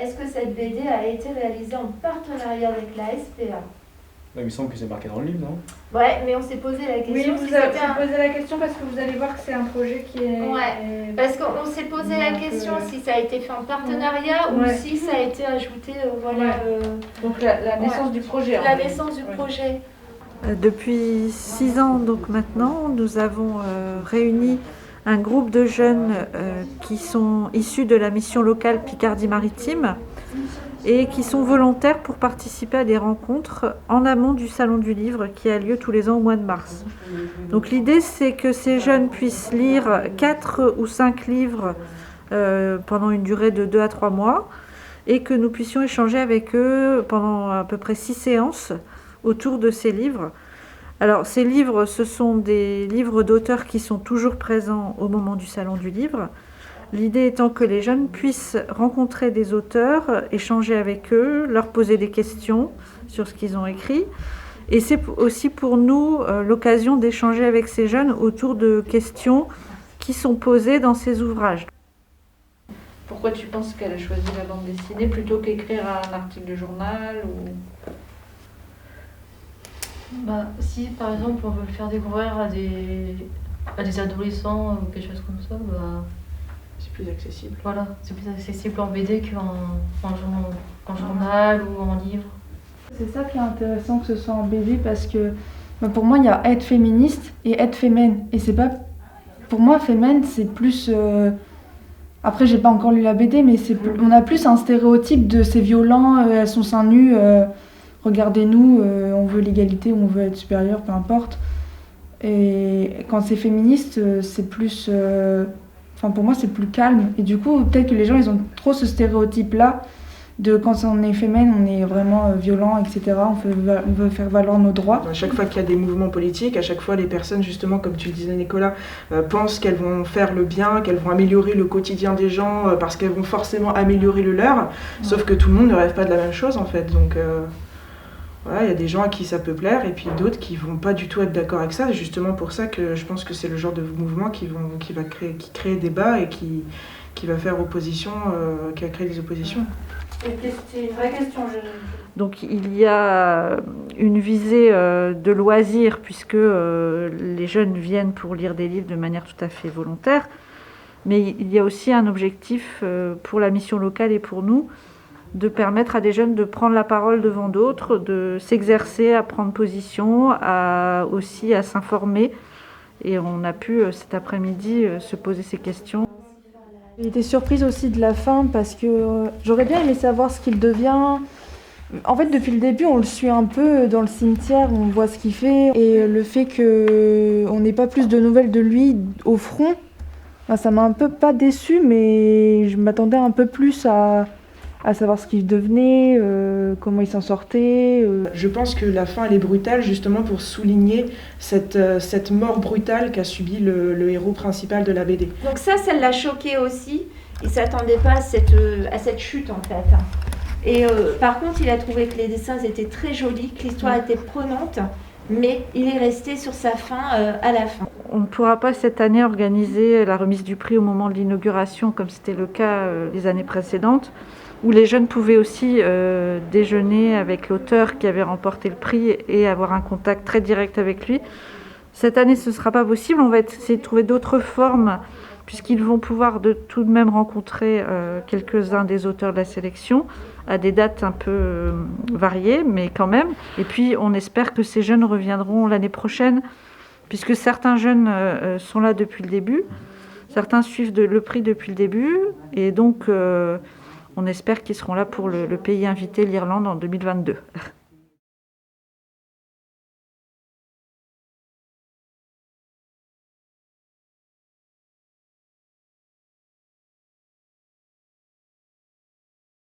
est-ce que cette BD a été réalisée en partenariat avec la SPA? Il me semble que c'est marqué dans le livre, non? Ouais, mais on s'est posé la question. Oui, vous avez posé la question parce que vous allez voir que c'est un projet qui est... Ouais, parce qu'on s'est posé la question si ça a été fait en partenariat ou si ça a été ajouté, Donc la naissance du projet. La naissance du projet. Depuis 6 ans donc maintenant, nous avons réuni un groupe de jeunes qui sont issus de la mission locale Picardie-Maritime et qui sont volontaires pour participer à des rencontres en amont du Salon du Livre qui a lieu tous les ans au mois de mars. Donc l'idée c'est que ces jeunes puissent lire 4 ou 5 livres pendant une durée de 2 à 3 mois et que nous puissions échanger avec eux pendant à peu près 6 séances autour de ces livres. Alors ces livres, ce sont des livres d'auteurs qui sont toujours présents au moment du Salon du Livre. L'idée étant que les jeunes puissent rencontrer des auteurs, échanger avec eux, leur poser des questions sur ce qu'ils ont écrit. Et c'est aussi pour nous l'occasion d'échanger avec ces jeunes autour de questions qui sont posées dans ces ouvrages. Pourquoi tu penses qu'elle a choisi la bande dessinée plutôt qu'écrire un article de journal ou... Si par exemple on veut le faire découvrir à des adolescents ou quelque chose comme ça, c'est plus accessible. Voilà, c'est plus accessible en BD qu'en journal ou en livre. C'est ça qui est intéressant que ce soit en BD parce que pour moi il y a être féministe et être fémène. Et c'est pas. Pour moi, fémène c'est plus. Après, j'ai pas encore lu la BD, mais on a plus un stéréotype de c'est violent, elles sont seins nus. Regardez-nous, on veut l'égalité ou on veut être supérieur, peu importe. Et quand c'est féministe, c'est plus... pour moi, c'est plus calme. Et du coup, peut-être que les gens, ils ont trop ce stéréotype-là de quand on est féminin, on est vraiment violent, etc. On veut faire valoir nos droits. À chaque fois qu'il y a des mouvements politiques, à chaque fois, les personnes, justement, comme tu le disais, Nicolas, pensent qu'elles vont faire le bien, qu'elles vont améliorer le quotidien des gens parce qu'elles vont forcément améliorer le leur. Sauf que tout le monde ne rêve pas de la même chose, en fait. Donc... Voilà, il y a des gens à qui ça peut plaire et puis d'autres qui vont pas du tout être d'accord avec ça. C'est justement pour ça que je pense que c'est le genre de mouvement qui crée débat et qui va faire opposition, qui va créer des oppositions. C'est une vraie question. Donc il y a une visée de loisir puisque les jeunes viennent pour lire des livres de manière tout à fait volontaire, mais il y a aussi un objectif pour la mission locale et pour nous, de permettre à des jeunes de prendre la parole devant d'autres, de s'exercer à prendre position, aussi à s'informer. Et on a pu cet après-midi se poser ces questions. J'ai été surprise aussi de la fin parce que j'aurais bien aimé savoir ce qu'il devient. En fait, depuis le début, on le suit un peu dans le cimetière, on voit ce qu'il fait. Et le fait qu'on n'ait pas plus de nouvelles de lui au front, ça m'a un peu pas déçue, mais je m'attendais un peu plus à savoir ce qu'il devenait, comment il s'en sortait. Je pense que la fin elle est brutale justement pour souligner cette mort brutale qu'a subi le héros principal de la BD. Donc ça l'a choqué aussi. Il ne s'attendait pas à cette chute en fait. Et par contre, il a trouvé que les dessins étaient très jolis, que l'histoire était prenante, mais il est resté sur sa fin à la fin. On ne pourra pas cette année organiser la remise du prix au moment de l'inauguration comme c'était le cas les années précédentes, où les jeunes pouvaient aussi déjeuner avec l'auteur qui avait remporté le prix et avoir un contact très direct avec lui. Cette année, ce ne sera pas possible. On va essayer de trouver d'autres formes, puisqu'ils vont pouvoir tout de même rencontrer quelques-uns des auteurs de la sélection, à des dates un peu variées, mais quand même. Et puis, on espère que ces jeunes reviendront l'année prochaine, puisque certains jeunes sont là depuis le début, certains suivent le prix depuis le début, et donc... on espère qu'ils seront là pour le pays invité, l'Irlande, en 2022.